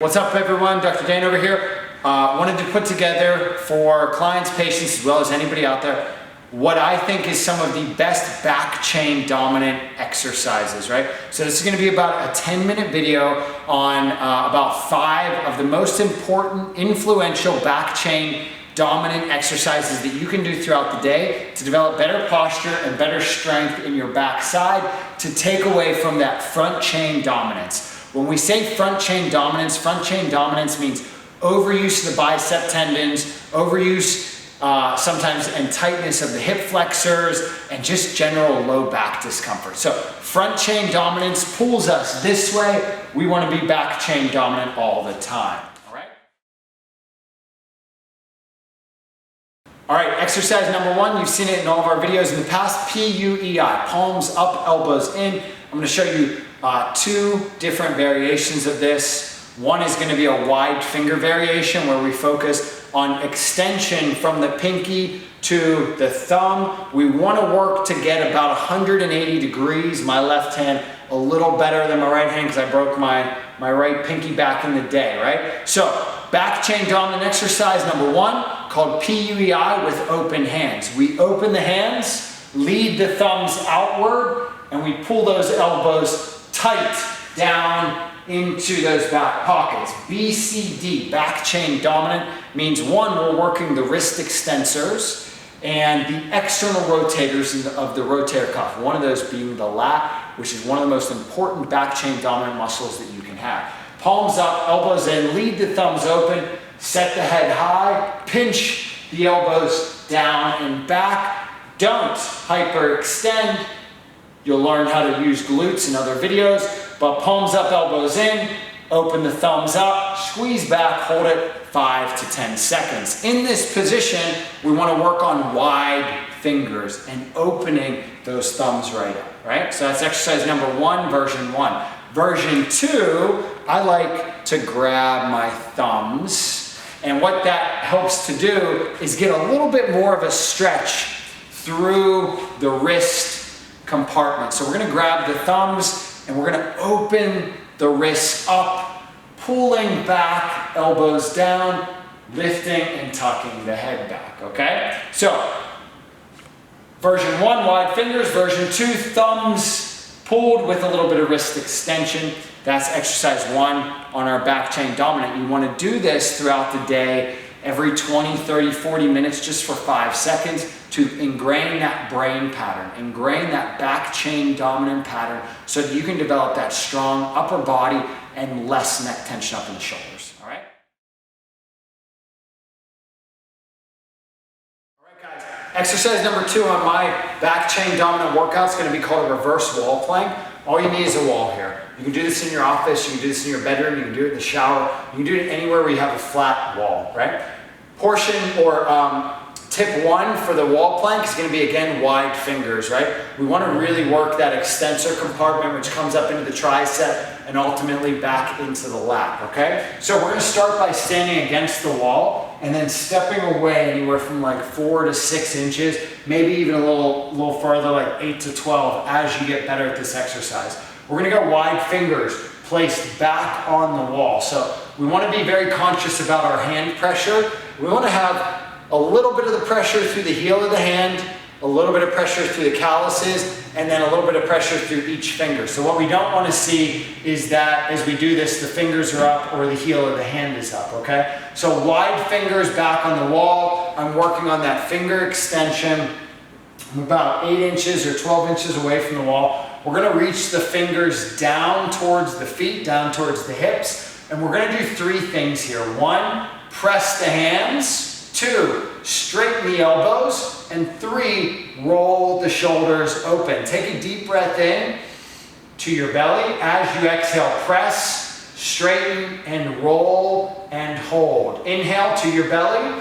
What's up everyone, Dr. Dane over here. Wanted to put together for clients, patients, as well as anybody out there, what I think is some of the best back chain dominant exercises, right? So this is gonna be about a 10-minute video on about 5 of the most important, influential back chain dominant exercises that you can do throughout the day to develop better posture and better strength in your backside to take away from that front chain dominance. When we say front chain dominance means overuse of the bicep tendons, overuse sometimes and tightness of the hip flexors, and just general low back discomfort. So front chain dominance pulls us this way. We want to be back chain dominant all the time. All right, exercise number 1, you've seen it in all of our videos in the past, PUEI, palms up, elbows in. I'm gonna show you 2 different variations of this. One is gonna be a wide finger variation where we focus on extension from the pinky to the thumb. We wanna work to get about 180 degrees, my left hand a little better than my right hand because I broke my right pinky back in the day, right? So, back chain dominant exercise number 1, called PUEI with open hands. We open the hands, lead the thumbs outward, and we pull those elbows tight down into those back pockets. BCD, back chain dominant, means 1, we're working the wrist extensors and the external rotators of the rotator cuff. One of those being the lat, which is one of the most important back chain dominant muscles that you can have. Palms up, elbows in, lead the thumbs open, set the head high, pinch the elbows down and back. Don't hyperextend. You'll learn how to use glutes in other videos, but palms up, elbows in, open the thumbs up, squeeze back, hold it 5 to 10 seconds. In this position, we want to work on wide fingers and opening those thumbs right up, right? So that's exercise number 1, version 1. Version 2, I like to grab my thumbs, and what that helps to do is get a little bit more of a stretch through the wrist compartment. So we're going to grab the thumbs and we're going to open the wrists up, pulling back, elbows down, lifting and tucking the head back, okay? So, version 1, wide fingers. Version 2, thumbs pulled with a little bit of wrist extension. That's exercise 1 on our back chain dominant. You want to do this throughout the day, every 20, 30, 40 minutes, just for 5 seconds to ingrain that brain pattern, ingrain that back chain dominant pattern so that you can develop that strong upper body and less neck tension up in the shoulders, all right? All right, guys, exercise number 2 on my back chain dominant workout is going to be called a reverse wall plank. All you need is a wall here. You can do this in your office, you can do this in your bedroom, you can do it in the shower, you can do it anywhere where you have a flat wall, right? Portion or tip 1 for the wall plank is going to be, again, wide fingers, right? We want to really work that extensor compartment which comes up into the tricep and ultimately back into the lat, okay? So we're going to start by standing against the wall and then stepping away anywhere from like 4 to 6 inches, maybe even a little further, like 8 to 12 as you get better at this exercise. We're going to go wide fingers placed back on the wall. So we want to be very conscious about our hand pressure. We want to have a little bit of the pressure through the heel of the hand, a little bit of pressure through the calluses, and then a little bit of pressure through each finger. So what we don't want to see is that as we do this, the fingers are up or the heel of the hand is up, okay? So wide fingers back on the wall. I'm working on that finger extension. I'm about 8 inches or 12 inches away from the wall. We're going to reach the fingers down towards the feet, down towards the hips, and we're going to do 3 things here. 1, press the hands. 2, straighten the elbows. And 3, roll the shoulders open. Take a deep breath in to your belly. As you exhale, press, straighten, and roll and hold. Inhale to your belly.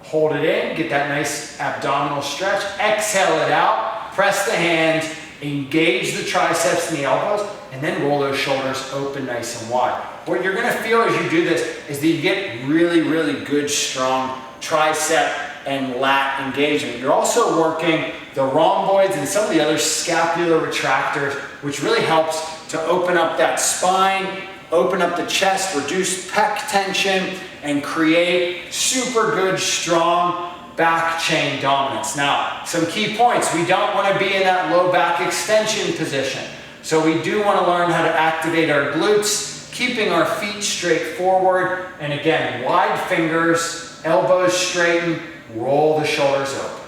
Hold it in. Get that nice abdominal stretch. Exhale it out. Press the hands. Engage the triceps and the elbows. And then roll those shoulders open nice and wide. What you're going to feel as you do this is that you get really, really good, strong tricep and lat engagement. You're also working the rhomboids and some of the other scapular retractors, which really helps to open up that spine, open up the chest, reduce pec tension, and create super good, strong back chain dominance. Now, some key points. We don't want to be in that low back extension position. So we do want to learn how to activate our glutes, keeping our feet straight forward. And again, wide fingers, elbows straighten, roll the shoulders open.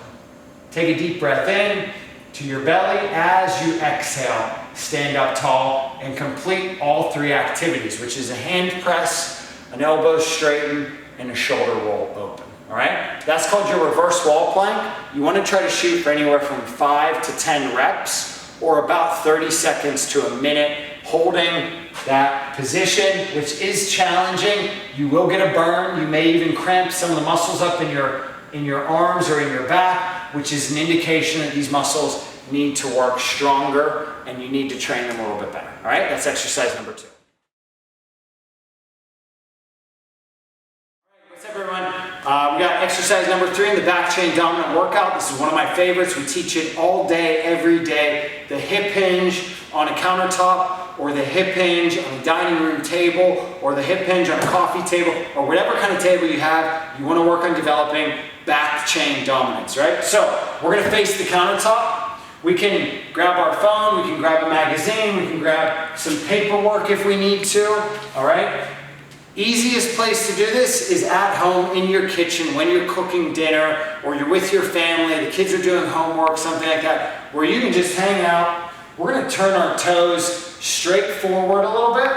Take a deep breath in to your belly. As you exhale, stand up tall and complete all three activities, which is a hand press, an elbow straighten, and a shoulder roll open. All right, that's called your reverse wall plank. You want to try to shoot for anywhere from 5 to 10 reps, or about 30 seconds to a minute, holding that position, which is challenging. You will get a burn. You may even cramp some of the muscles up in your arms or in your back, which is an indication that these muscles need to work stronger and you need to train them a little bit better. All right, that's exercise number 2. What's up, everyone? We got exercise number 3 in the back chain dominant workout. This is one of my favorites. We teach it all day, every day. The hip hinge on a countertop, or the hip hinge on a dining room table, or the hip hinge on a coffee table, or whatever kind of table you have. You want to work on developing back chain dominance, right? So we're going to face the countertop. We can grab our phone, we can grab a magazine, we can grab some paperwork if we need to, all right? Easiest place to do this is at home in your kitchen when you're cooking dinner or you're with your family, the kids are doing homework, something like that, where you can just hang out. We're going to turn our toes straight forward a little bit,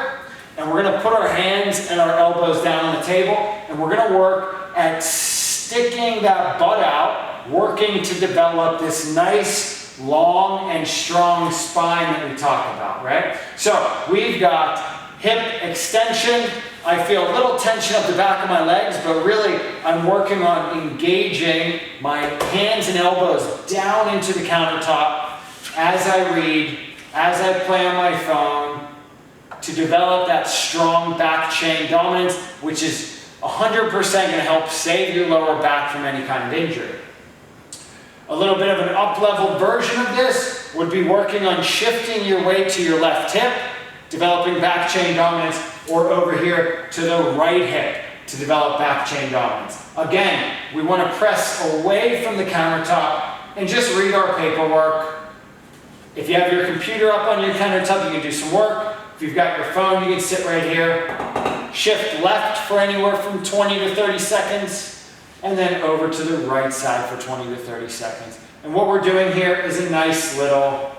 and we're going to put our hands and our elbows down on the table, and we're going to work at sticking that butt out, working to develop this nice, long, and strong spine that we talk about, right? So we've got hip extension. I feel a little tension up the back of my legs, but really I'm working on engaging my hands and elbows down into the countertop as I read, as I play on my phone, to develop that strong back chain dominance, which is 100% going to help save your lower back from any kind of injury. A little bit of an up-leveled version of this would be working on shifting your weight to your left hip, developing back chain dominance, or over here to the right hip to develop back chain dominance. Again, we want to press away from the countertop and just read our paperwork. If you have your computer up on your countertop, you can do some work. If you've got your phone, you can sit right here. Shift left for anywhere from 20 to 30 seconds, and then over to the right side for 20 to 30 seconds. And what we're doing here is a nice little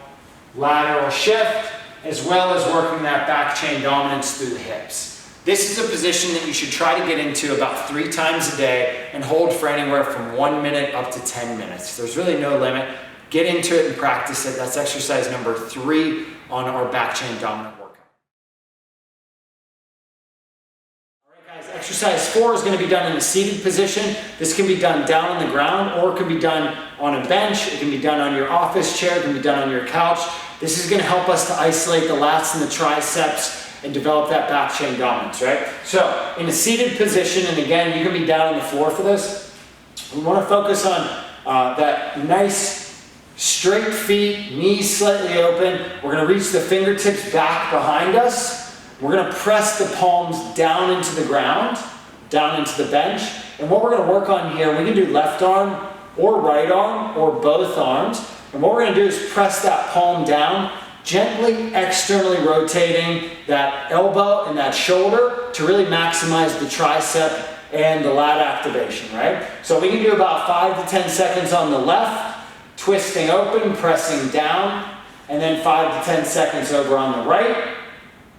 lateral shift, as well as working that back chain dominance through the hips. This is a position that you should try to get into about 3 times a day and hold for anywhere from 1 minute up to 10 minutes. There's really no limit. Get into it and practice it. That's exercise number 3 on our back chain dominant workout. All right, guys, exercise 4 is going to be done in a seated position. This can be done down on the ground, or it can be done on a bench. It can be done on your office chair. It can be done on your couch. This is going to help us to isolate the lats and the triceps and develop that back chain dominance, right? So in a seated position, and again, you can be down on the floor for this. We want to focus on that nice straight feet, knees slightly open. We're going to reach the fingertips back behind us. We're going to press the palms down into the ground, down into the bench. And what we're going to work on here, we can do left arm or right arm or both arms. And what we're going to do is press that palm down, gently externally rotating that elbow and that shoulder to really maximize the tricep and the lat activation, right? So we can do about 5 to 10 seconds on the left, twisting open, pressing down, and then 5 to 10 seconds over on the right,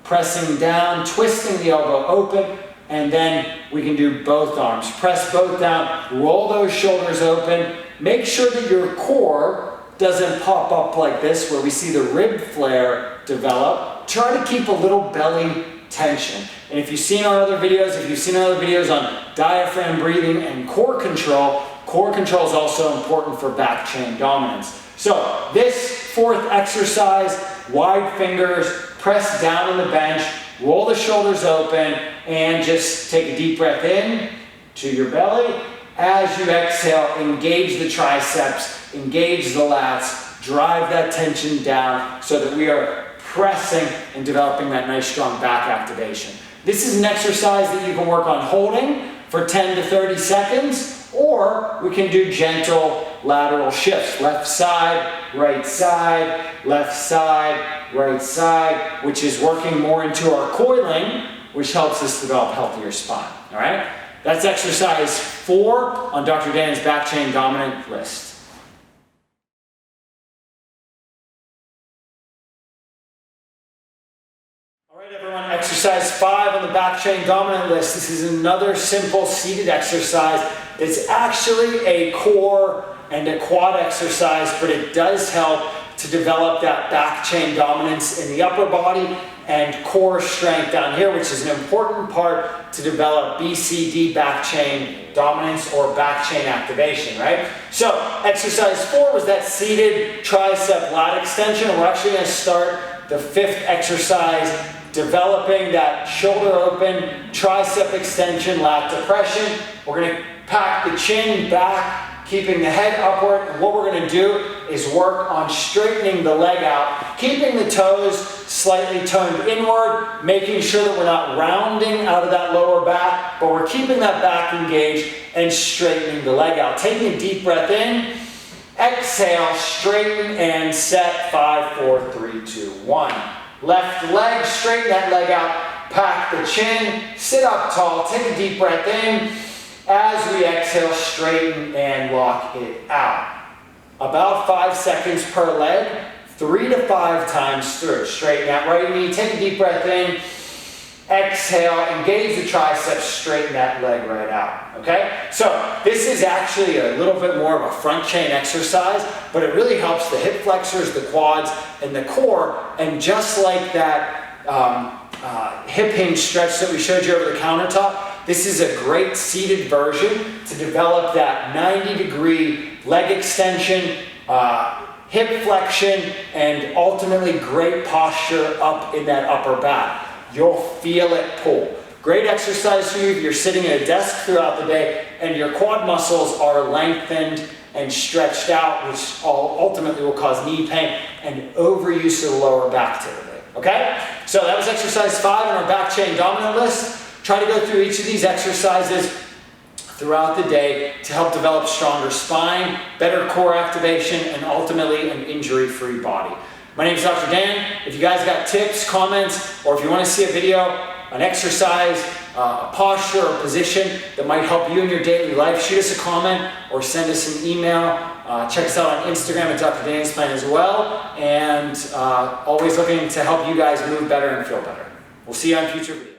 pressing down, twisting the elbow open, and then we can do both arms. Press both down, roll those shoulders open. Make sure that your core doesn't pop up like this, where we see the rib flare develop. Try to keep a little belly tension. And if you've seen our other videos, on diaphragm breathing and core control is also important for back chain dominance. So this 4th exercise, wide fingers, press down on the bench, roll the shoulders open, and just take a deep breath in to your belly. As you exhale, engage the triceps, engage the lats, drive that tension down so that we are pressing and developing that nice strong back activation. This is an exercise that you can work on holding for 10 to 30 seconds, or we can do gentle lateral shifts. Left side, right side, left side, right side, which is working more into our coiling, which helps us develop healthier spine, all right? That's exercise 4 on Dr. Dan's back chain dominant list. All right, everyone, exercise 5 on the back chain dominant list. This is another simple seated exercise. It's actually a core and a quad exercise, but it does help to develop that back chain dominance in the upper body and core strength down here, which is an important part to develop BCD, back chain dominance, or back chain activation, right? So exercise 4 was that seated tricep lat extension. We're actually going to start the 5th exercise, developing that shoulder open tricep extension, lat depression. We're going to pack the chin back, keeping the head upward, and what we're going to do is work on straightening the leg out, keeping the toes slightly turned inward, making sure that we're not rounding out of that lower back, but we're keeping that back engaged and straightening the leg out. Taking a deep breath in, exhale, straighten and set, 5, 4, 3, 2, 1. Left leg, straighten that leg out, pack the chin, sit up tall, take a deep breath in. As we exhale, straighten and lock it out. About 5 seconds per leg, 3 to 5 times through. Straighten that right knee, take a deep breath in, exhale, engage the triceps, straighten that leg right out, okay? So this is actually a little bit more of a front chain exercise, but it really helps the hip flexors, the quads, and the core, and just like that hip hinge stretch that we showed you over the countertop, this is a great seated version to develop that 90-degree leg extension, hip flexion, and ultimately great posture up in that upper back. You'll feel it pull. Great exercise for you if you're sitting at a desk throughout the day and your quad muscles are lengthened and stretched out, which ultimately will cause knee pain and overuse of the lower back typically, okay? So that was exercise 5 on our back chain dominant list. Try to go through each of these exercises throughout the day to help develop stronger spine, better core activation, and ultimately an injury-free body. My name is Dr. Dan. If you guys got tips, comments, or if you want to see a video, an exercise, a posture or position that might help you in your daily life, shoot us a comment or send us an email. Check us out on Instagram at Dr. Dan's Plan as well. And always looking to help you guys move better and feel better. We'll see you on future videos.